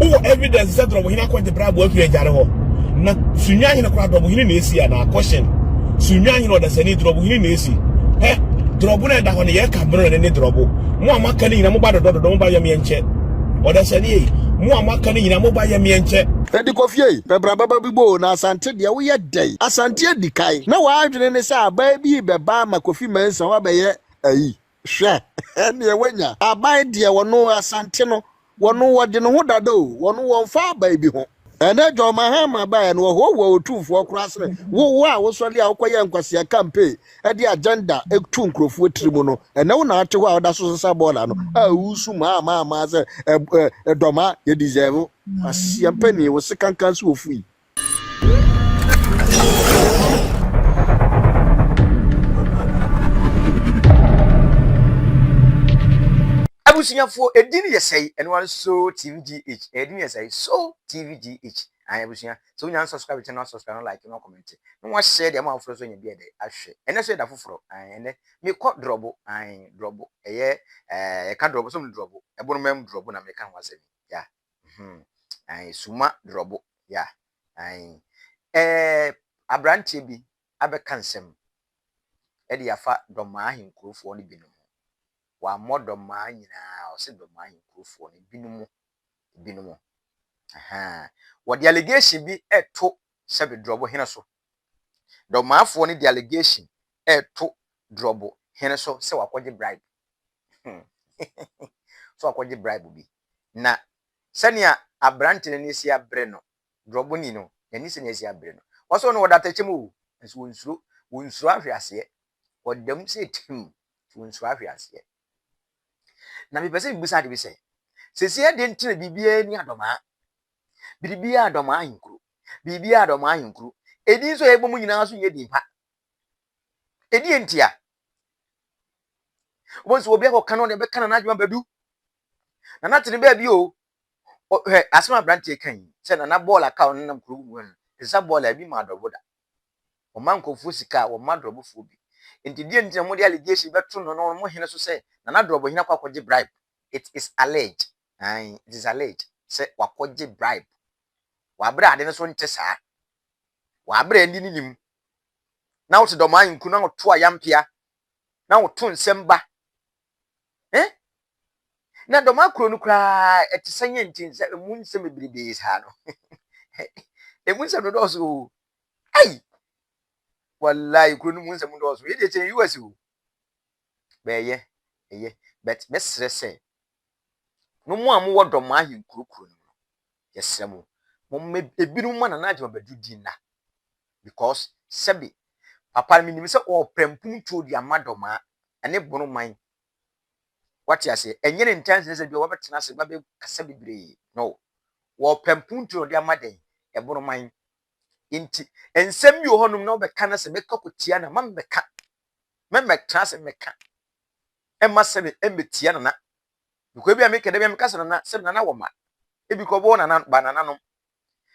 Oh, evidence that drop hina kwanje brabo afiri ajare ho. Na sunya hina kwa drop hina na esi ya na question. Sunya hina oda sani drop hina na esi. He, drop na da ho ne ye ka bro ne drop. Mo amaka ni hina mo ba dodo mo ba yam ye nche. Oda sani yi, mo amaka ni hina mo ba yam ye nche. Edi kofie, pebra baba bibo na asante de wo ye dai. Asante adikai. Na wa adwene ne sa aba bi beba makofi mansa wa be ye ayi. Hwe. Ene ye wanya. Aban de wono asante no. Wono wode no ho dada o. Wono won fa aban bi ho. Ene dwo mahama ba no wo otufo okura sere. Wo a wo sole a wokoye nkwase campaign. Edi agenda etu nkrofo tirimu no. Ene wo na ate ho a woda so sesa bola no. A wusu ma se doma ye deserve. Asi ampani wo se kankan so ofui. Abusunyafo edini yesai enwan so TVGH edini yesai so TVGH abusunya so nya subscribe channel subscribe no like no comment no wa share dem afro so nya bia de ahwe ene so da foforo ene me ko drobo drobo eye ka drobo so me drobo ebo no mem drobo na me kan wase ya suma drobo ya abrante bi abeka nsem e de yafa doma ahenkrofo no binu wa modoma nyina o se doma ahenkrofo no binu what the allegation be to sebe drobo hene so doma afo ni the allegation to drobo hene so se wakwaje bribe so wakwaje bribe bi na sania abrante ni si abre no drobo ni no yani se ni si abre no waso no wadata chemu nso wonsuro ahwease wadam se tim wonsuro ahwease na me pese bibusa de bi se sesi de ntina bibia ni adoma bibia adoma ahinkru bibia adoma ahinkru edi so egbo mu nyina so yedi mpa edi entia wonso obi akọ no de be kana na adwuma badu na natene ba bi o asema brante kan se na ball account nam kru mu no esa ball abi ma doboda o man ko fu sika o ma drobo fu bi enti die ntia mo de allegation beto no no mo hene so se na drobo hina kwa kwaje bribe it is alleged it is alleged se wakwaje bribe wabra ade ne so nte saa wabra ndi nim na wo do man nku na wo to ayampia na wo to nsemba na do makro no kra etisanye ntinse mu nsem bibiribe saa no mu nsem do so ai wallahi kro no mu nsem do so ye de US o beye but mesre se no mu amwo do ma ahi kro no yesremo mo ebiru ma na naje badu dinna because sebi papa mi nim se o prempum to di amadoma ene bono man what you say enye ne intense se bi wo betena se ba be kasa bibre no wo prempum to di amaden e bono man inti ensem bi ho num na be kana se meka kotia na mam beka membe trase meka e ma se be embetia na because bi ameka de bi ameka se na se na wo ma e bi ko bo na banana no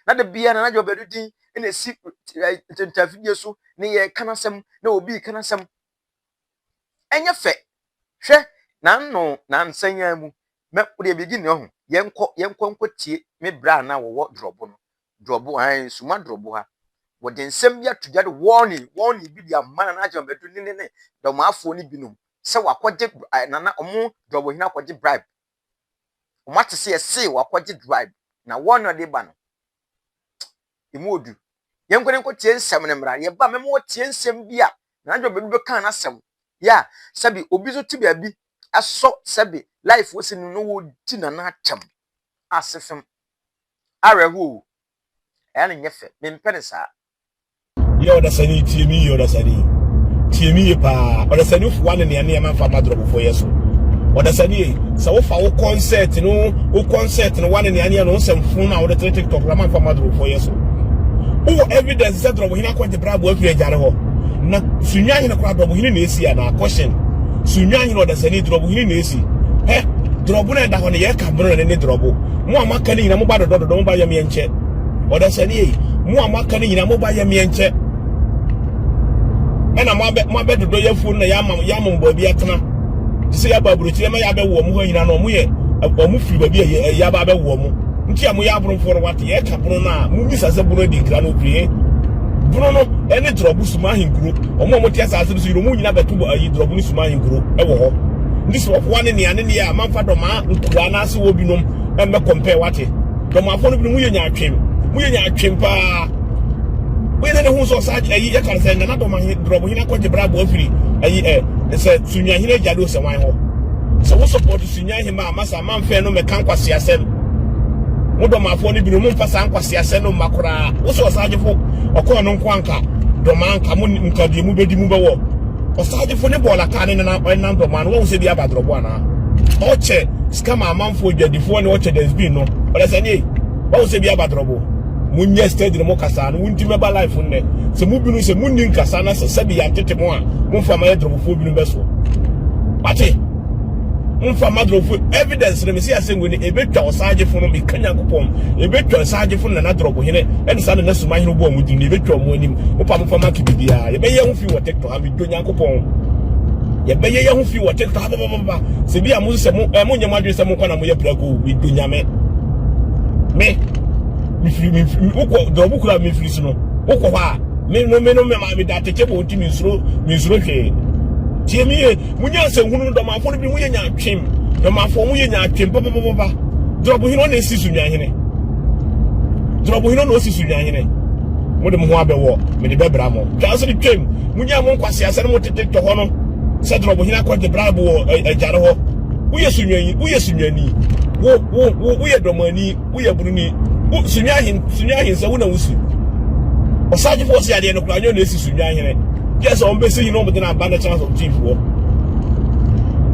na de bia na jo bedu din ene si tentafidie so ne ye kanasem na obi kanasem enye fe hwe na nsanya mu me de bigi ne ho yenko tie me bra na wo drobo suma drobo ha wo de nsem ya to jade warning bi dia mana na jo bedu ne do ma afo ni binum se wakwaje na omo drobo hina kwaje bribe o mate se wakwaje bribe na warning de ba no imodu yenkone ko tie nsem ne mra ye ba memo tie nsem bia na jo bedu be kan na sem ya sabi obi zo tibia bi aso sabi life wo sinu no wo ti na atam asefem arehu ene nyefe me mpene sa yo da sani tiemi pa o da sani fu wane ne ne ma fa madrobo fo yeso o da sani sa wo fa wo concert no wane ne ne no nsem fu na wo da TikTok la ma fa madrobo fo yeso o evidence that drobo hina kwanje brabo afiri ajare ho na sunya hina kwa drobo hina na esi ya na question sunya hina o da sani drobo hina na esi drobo na da ho ne ye ka bro ne drobo mo amaka ni hina mo ba dodo mo ba yam ye nche o da sani mo amaka ni hina mo ba yam ye nche ena mo be dodo ye fu na ya mam ba bi atena se ya ba buruchi ma ya be wo mo hina na mo ye o mo firi ba bi ya ba be wo mo nti amu ya abrofo no wate ye ka bono na mu bisa se bono di kra no pie bono no ene drobu suma hinkuro omo mo tia sa se so mu nyina beto ayi drobu ni suma hinkuro e wo ho ndi so fo wane ne ya manfa do ma nkura na se wo binom e me compare wate do ma fo no bi mu ye nya atwem pa we ne hu so sa ayi e kan se na do ma drobu hina ko je brabo afiri ayi se sunya hina jado se wan ho so wo support sunya hima amasa manfa no me kan kwase asem modo mafo ni binu mumfa nkwase ase no makora wo so osagefo okọ no nkwanka do manka mu nkadi mu bedi mu bewo osagefo ne bola ka ne na do man wo se bi abadrobo ana oche scam amanfo dwadifo ne oche desbin no ole se ni wo se bi abadrobo munye steady mo kasa no wunti meba life ne se mu binu se munni nkasa na se bi ya tete mo a mumfa ma yedrobofo binu beso bate mfa madrofo evidence ne mesi asengwe ne ebetwa osagefo no mekanya kopom ebetwa osagefo na nadrobo hene ene sa na suma hene bo amudi ne ebetwa mo anim opa mfa maki bibia ye beye ho fi wo TikTok ha bidonya kopom ye beye ye ho fi wo TikTok ha baba se bia mo se mo nyam adwe se mo kwa na mo ye brago bidonya me uko drobo kula me firi no uko ha me no ma me da teke bo ntimi nsuro hwe tiemiye munya se hunu do mafo no bi muye nya atwem do mafo muye nya atwem papa drobo hino na esisu nya hene drobo hino na osisu nya hene mo de mo ho abewo me de bebra mo twa so de twem munya mo nkwase ase no tete to ho no se drobo hino akọ de brabo ejare ho uye sunwani wo uye domani uye buruni sunya hin se wo na wusu osaje fo se ade no kura nyo na esisu nya hene yes, on be saying no but na band chance of chief wo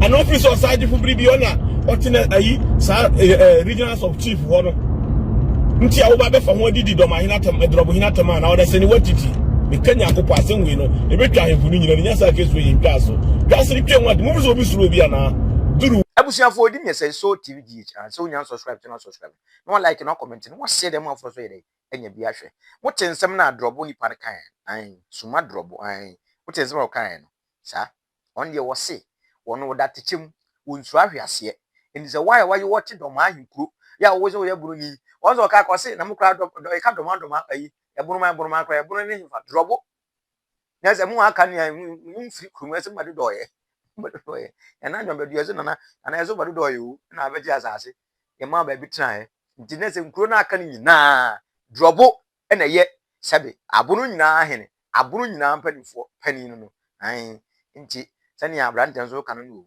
an officer of side for bribiona otine ayi sa regional of chief wo no nti a wo ba be fa ho didi do ma hina tem drobo hina tem na wo da se ni watiti me kanya akopọ asenwe no e betwa ahemfu ni nyina nya sa keso yi ntwaso twaso ni twen wade mu so obi suro bi ana duru abusuafo odi me say so tv gh so nya subscribe channel subscribe no like no comment no share dem afro so yede enya bi ahwe mo tensem na drobo ni pan kan an suma drobo an mo tensem ro kan no sa on de wo se wono da techem wonsu ahwe ase eni se why you watch do ma ahikuro ya wo so ya buru ni won so ka ko se na mo kra do ka do ma ayi ya buru ma kra ya buru ni hifa drobo na se mo aka ni mu free krumu se ma do ye na nyo be duazo na ezo badu do yo na abeji asase ye ma ba bi tran nti na se nkuro na aka ni na drobo na ye sebe abunu nyina hene abunu nyina mpanifo pani no an nti sani abrante so kan no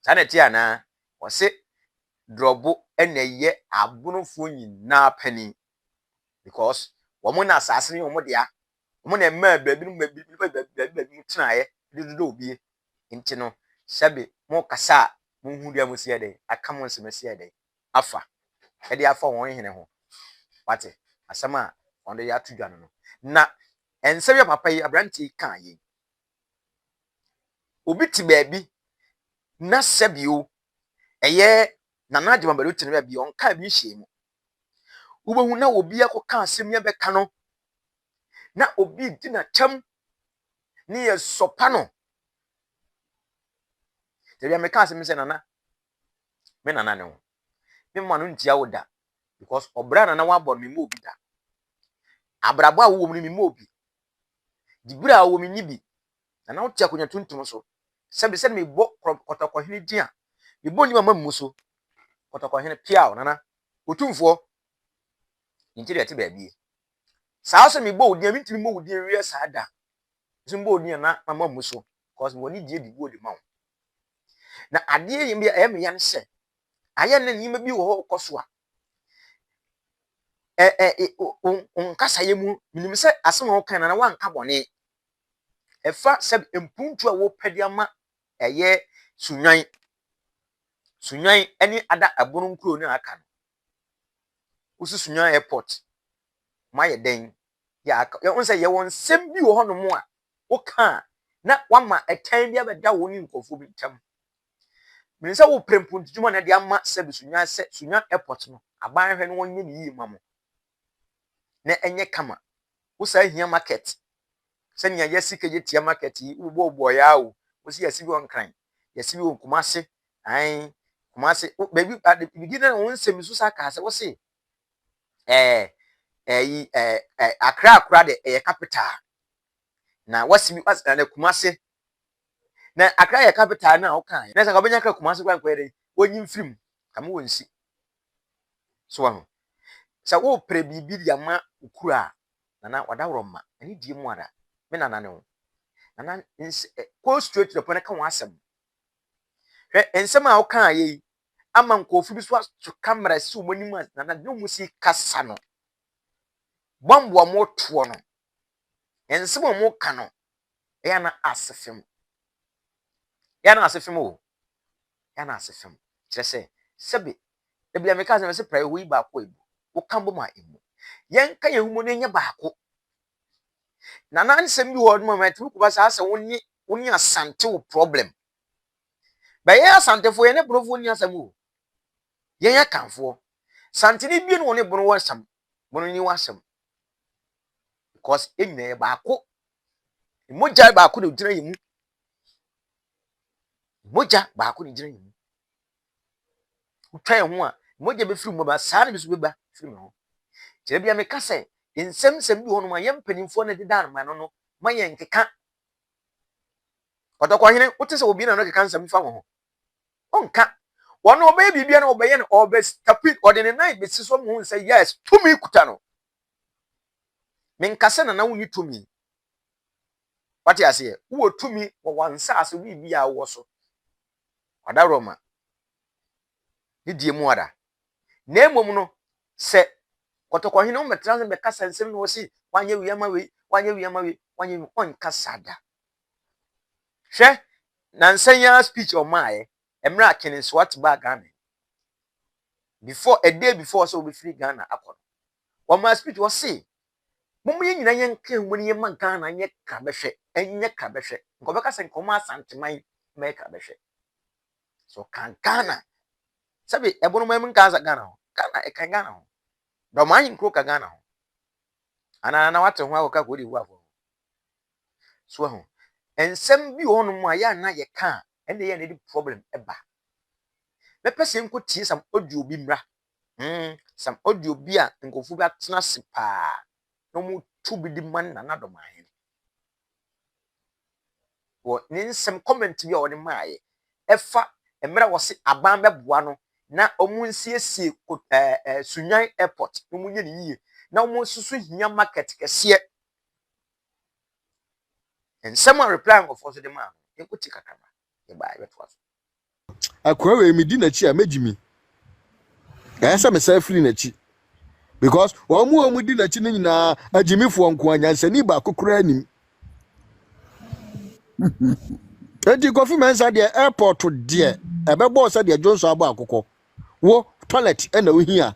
sana ti ana o se drobo na ye abunufo nyina pani because wo mo na asase ni wo mo dia wo na ma ba bi no ba bi tran ye do obi nti no sebe mo kasa mo hu dia mo sia den aka mo nsema sia den afa e dia afa won hene ho wate asama on de ya tudwa no na ensebe papa yi abranti kan yi obi ti baabi na sebio eye nana adjuma baro ti ne baabi on ka bi hye mu ubehu na obi akoka asem ya beka no na obi di na tam ni ye sopa no tebia me kan se nana me nana ne ho me ma no ntia wo da because obra nana wa bor me mo obi da abrabo a wo mu ni me mo obi dibura a wo me nyibi nana wo tia konya tuntum so sebe me bo kotoko hene dia me bo ni mama mu so kotoko hene piao nana otumfo nti de te ba bi saa so me bo odi a mintimi mo odi wi saa da so me bo odi na mama mu so because me woni die di bo di ma na ade yim ya me yan se aya na nyima bi wo koso a kasa yemu minim se asem wo kan na wanka bone efa se empuntu a wo pedi ama eye sunwan eni ada abunu nkuro ni aka no usu sunwan airport maye den ya unse ye won sem bi wo hono mo a wo kan na wama etan bi abeda wo ni nkofo bi tam minisa wo prempuntu juma na de ama se sunwan airport no aban hwe no wonye ni yi mamo na enye kama wo sa hia market senya yesi keje tia market yi wo bo ya wo wo si yesi bi on kran yesi bi on kumase an Kumasi baby at the beginning won se mi so saka se wo se Accra de capital na wasimi na Kumasi na Accra ye capital na o kan na se ka benya ka Kumasi kwa kwere wonyi film kam wonsi so ho sa wo pre bibi dia ma ukura na wadawro ma ani die mu ada me na ne ho na go straight to the point ka wasem hwe ensem a o kan ye ama nkofu bi so to camera si o moni mu na no musi kasa no bombo mo to no ensem mo ka no ya na asefem o ya na asefem kire se sebe e bia me ka se pray wi ba ko ebu o kan bo ma emu yen ka yehumo no nya ba ko na nsem bi wo no ma tu ko ba sa se woni asante wo problem ba ye asante fo ye ne brofo ni asam o yen ya kanfo sante ni bi no ne bro wasam bro ni wasam because enye ba ko moja ba ko de gyina yimu moja ba ko de gyina yimu utwa ye ho a moja be firi mo ba sa na bi so be ba firi mo ho kire bia me ka se nsem bi ho no ma ye mpanimfo ne de dan ma no ma ye nkeka otokwa hene wote se obi na no keka nsem fa ho onka wono obe bibia na obe ye no obe stupid ordinary night be siso mo hu say yes to me kuta no men kase na woni to me what you say wo to me wo wansa ase wi bia wo so wada roma ni die mu ada na emom no se kotokwa hene o metra se be kasa nsem no si wanye wiama we wanye onka sada hwe na nsanya speech o maaye emra akene so what bag Ghana before a day before so be free Ghana akọ o ma speech was say mumu ye nyina ye nka nwoni ye man Ghana nye ka behwe enye ka behwe nko beka se nko ma asanteman me ka behwe so kan Ghana sabi ebono ma mun Ghana Ghana e kan Ghana ho do ma yin kro ka Ghana ho ana na wate ho akoka ko di hu afọ so ho ensem bi ho no mu aya na ye ka ene ye na di problem eba me pese nko tie sam audio bi mra sam audio bi a nkofu bi atena se pa no mu tu bi di man na do man wo ni nsem comment bi a woni maaye efa emra wo se aban beboa no na omunsiesie Sunyan airport no munye ni yie na omunsusu hia market kese ensem a reply of for the man enko kakama e ba beto aso akwa we mi di na chi a megimi esa me sa free na chi because wo mu di na chi ni nyina agimifo nko anyansani ba kokora anim edi Kofi Mensah de airport de ebebo se de Johnson abo akoko wo toilet na wo hia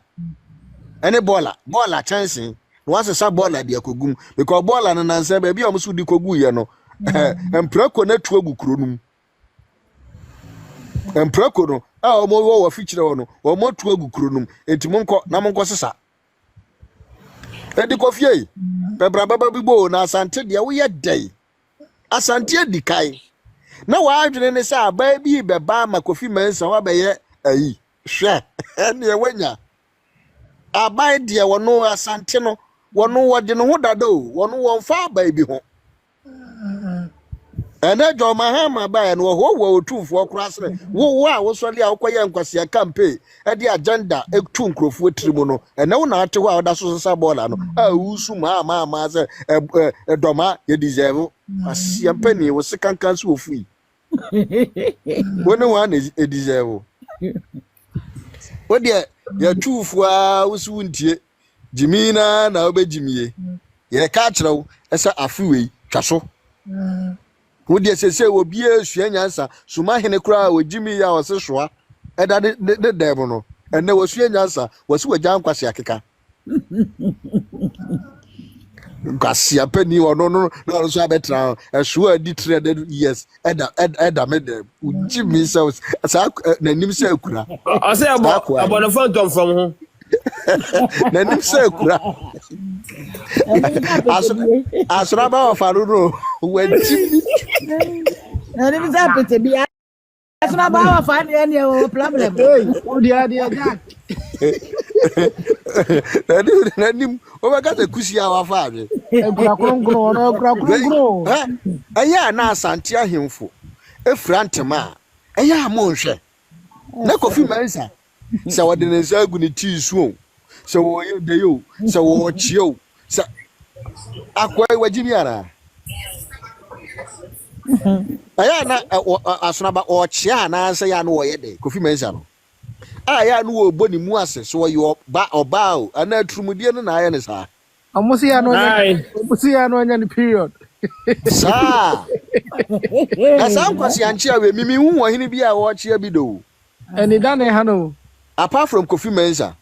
ene bola chance no wasesa bola de akogum because bola na nansa ba bia omusu di kogu ye no emprako na tu agu kronum emprako no a omo wo fichire wo no omo tu agu kronum enti monko sesa edi Kofi e bebra baba bibo na asante de wo ye dai asante dikai na wa adwene ne sa ba bi beba ma Kofi Mensah wa beye ayi hwe ene wanya abai de wono asante no wono wode no ho dada o wono won fa ba bi ho ene jo mahama ba no wo otufo okurasere wo a wo sole a wokoye nkwase campaign e de agenda etu nkrofo tirimo no ene wo na ate ho a woda so sesa bola no a wusu ma se doma ye deserve asia pani wo se kankan so ofui wono wa na e deserve wo de ya tufu a wusu ntie jimina na obejimie ye ka kirew esa afiwei twaso wo de sese obi esua nyansa suma hene kura wojimi ya wose soa eda de debo no ene wosua nyansa wose wagya nkwase akeka nkwase pani wono no so abetra esua di 300 years eda me de ujimi so asa na nim se akura ase abona phantom from ho na nim se akura asra ba wa faruro wajimi na nim se apete bi That's not about finding any problem. Hey, oh dear Jack. Nanim obaga te kusia wa faade. Ekura kronkron. Aya na asante ahemfo. Efra ntema. Aya amonhwe. Na Kofi Mensa. Se wode ne nsa agu ne tii so. Se wo ye de yo, se wo chio. Se akwai wajimi ara. Aya na asonaba o chia na se ya no wo ye de Kofi Mensa no. Ya no wo boni mu ase so yo ba oba o ana trumudie no na aye ne sa. Omusi ya no nya ni period. Sa. Asa nkwasi anche awe mimi hu wo hini bi a wo chia bi do. Eni dane hano. Apart from Kofi Mensa.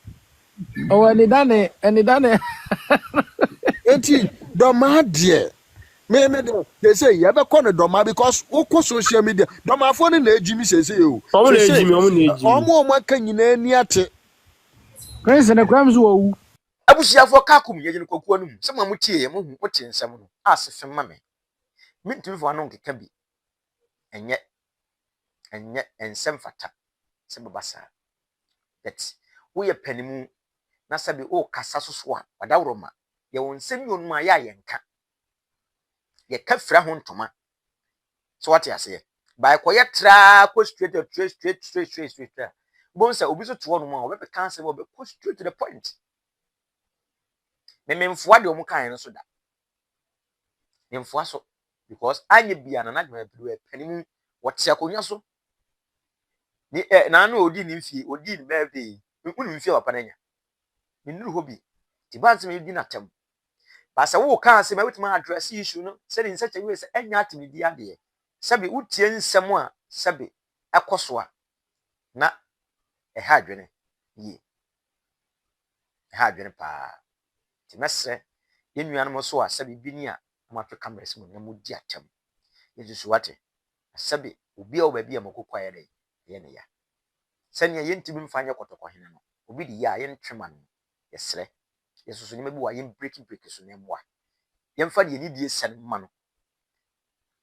Oh eni dane. Enti doma de. Me they say you ever call the doma because oko social media doma phone na ejimi say o. Omo na ejimi. Omo aka nyina ni ate. Prince na kwam zo wu. Abusiafo kakum ye ne kokuo no mu. Se ma mutie ye mo hu wote nsem no. Asefem ma me. Mintumi fo anon keka bi. Enye ensem fata. Se babasa. That wo ye panimu na sabe o kasa soso a wadawroma. Ye won nsem yonu ma ya yenka. Ye ka fra ho ntoma. So what you say? By koye tra ko straight. Bon say obi so to no ma obi can say obi go straight to the point. Me mfua de omu kan no so da. Me mfua so because anye bia na dwuma biru panimu wote akonya so. Ni na no odi ni mfie, odi ni birthday. Nkunu mfie papa nanya. Me nuru hobi. Ti banse me di na tem. Ba se wo kan se me wetima address issue no. Se ni nsa chewe se enya atimi di ade. Sabe utie nsem a sabe ekoso a na ha adwene yi. Ha adwene pa. Ti mesre yenua no so a sabe bi ni a amatwe camera se mo na mo di atem. Yesu wate. Sabe obi a oba bi a makokwa ye ne ya. Sanya yentimi mfanya kotokwa hene no. Obi di ya ye ntwema no. Yesre. Yesusu ni mebi wa yen break so na mwa. Yemfa de ni die sen ma no.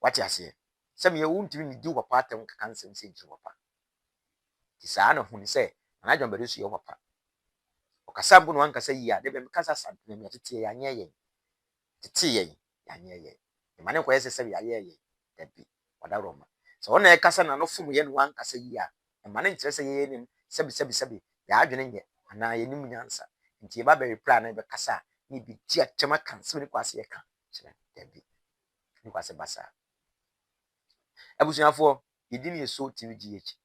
Wate ase. Sɛ me wuntimi ni di papa atem kaka nsem se nti papa. Ti saa na huni sɛ na adwon bɛde so ye papa. Okasa bu no ankasa yi a de be kasa santum me tete ya anye ye. Tete ye ya anye ye. E mane ko yese sɛ ya ye ye. Dabi wada roma. So ona e kasa na no fum ye no ankasa yi a. E mane nkyerɛ sɛ ye nim sebi ya adwene nye ana ye nim nyansa. Nti e ba be reply na be kasa ni bi ti atema kan se ni kwase ye kan. Kyerɛ dabi. Ni kwase basa. Abusuafo yedi ne so TVGH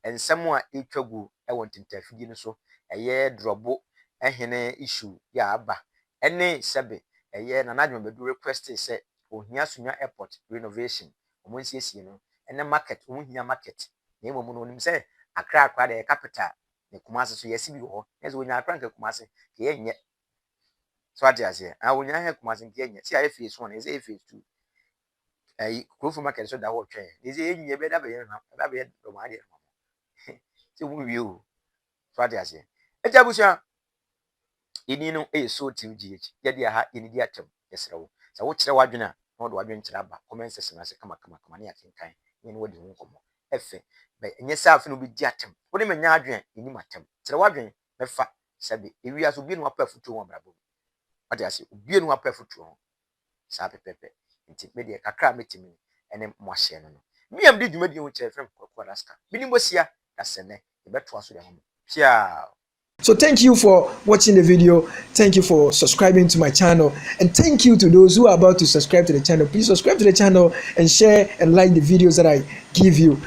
ensem a etwagu e won tentafidi no so eye drobo ehene issue ya aba ene sebe eye nanadwo bedu request se ohia sunya airport renovation omonsie no ene market ohia market na emo no nim se akra de capital ne Kumasi so yesi bi ho eze onya akra nke Kumasi ke yenye so ade ase a onya he Kumasi nke yenye si aye phase 1 eze phase 2 Kofu market so da wo twen ezi enyi be da be yen na be do ma de no se wu wi o so ade ase eja busia ini no so TVGH ye dia ha ini dia tem yesrewo sa wo kire wadwena na do wadwen kire aba comment section ase kama ne akenkan ne no wodi hu komo efe be enye sa afi no bi dia tem wo ne manya adwen ini matem kire wadwen mefa sabe ewi aso bi no apa futu ho brabo ade ase obi no apa futu ho sa pepepe nti me de kakra metimi ene moahye no me am di dwumadi ho kire frem kokko raska bini mosia kasene e beto aso de ho pia. So thank you for watching the video. Thank you for subscribing to my channel. And thank you to those who are about to subscribe to the channel. Please subscribe to the channel and share and like the videos that I give you.